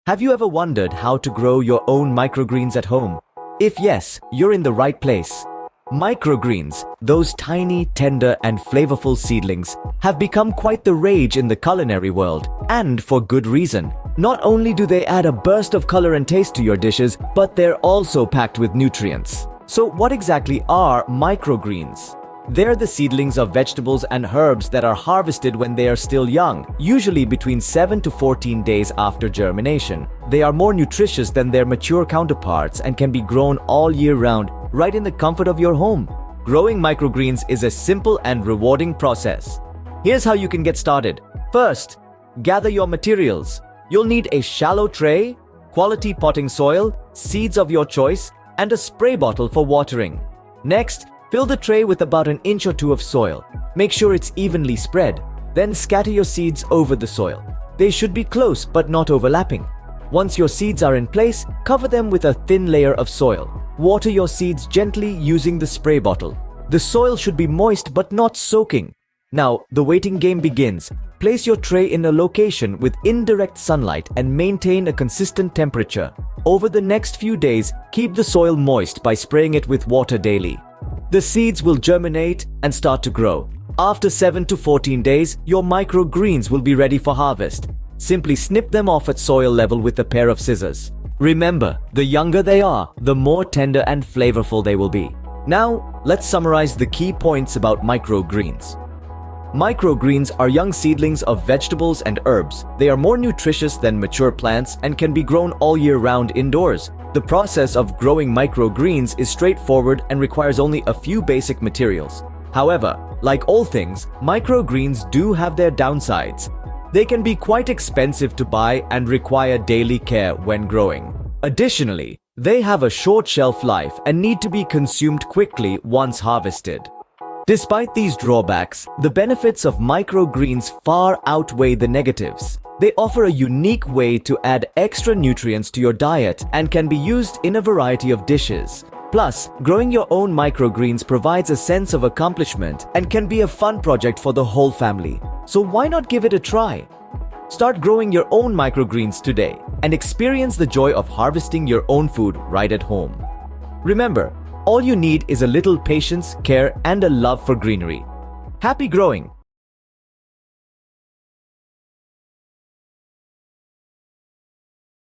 Have you ever wondered how to grow your own microgreens at home? If yes, you're in the right place. Microgreens, those tiny, tender, and flavorful seedlings, have become quite the rage in the culinary world, and for good reason. Not only do they add a burst of color and taste to your dishes, but they're also packed with nutrients. So what exactly are microgreens? They're the seedlings of vegetables and herbs that are harvested when they are still young, usually between 7 to 14 days after germination. They are more nutritious than their mature counterparts and can be grown all year round, right in the comfort of your home. Growing microgreens is a simple and rewarding process. Here's how you can get started. First, gather your materials. You'll need a shallow tray, quality potting soil, seeds of your choice, and a spray bottle for watering. Next, fill the tray with about an inch or two of soil. Make sure it's evenly spread. Then scatter your seeds over the soil. They should be close but not overlapping. Once your seeds are in place, cover them with a thin layer of soil. Water your seeds gently using the spray bottle. The soil should be moist but not soaking. Now, the waiting game begins. Place your tray in a location with indirect sunlight and maintain a consistent temperature. Over the next few days, keep the soil moist by spraying it with water daily. The seeds will germinate and start to grow. After 7 to 14 days, your microgreens will be ready for harvest. Simply snip them off at soil level with a pair of scissors. Remember, the younger they are, the more tender and flavorful they will be. Now, let's summarize the key points about microgreens. Microgreens are young seedlings of vegetables and herbs. They are more nutritious than mature plants and can be grown all year round indoors. The process of growing microgreens is straightforward and requires only a few basic materials. However, like all things, microgreens do have their downsides. They can be quite expensive to buy and require daily care when growing. Additionally, they have a short shelf life and need to be consumed quickly once harvested. Despite these drawbacks, the benefits of microgreens far outweigh the negatives. They offer a unique way to add extra nutrients to your diet and can be used in a variety of dishes. Plus, growing your own microgreens provides a sense of accomplishment and can be a fun project for the whole family. So why not give it a try? Start growing your own microgreens today and experience the joy of harvesting your own food right at home. Remember, all you need is a little patience, care, and a love for greenery. Happy growing!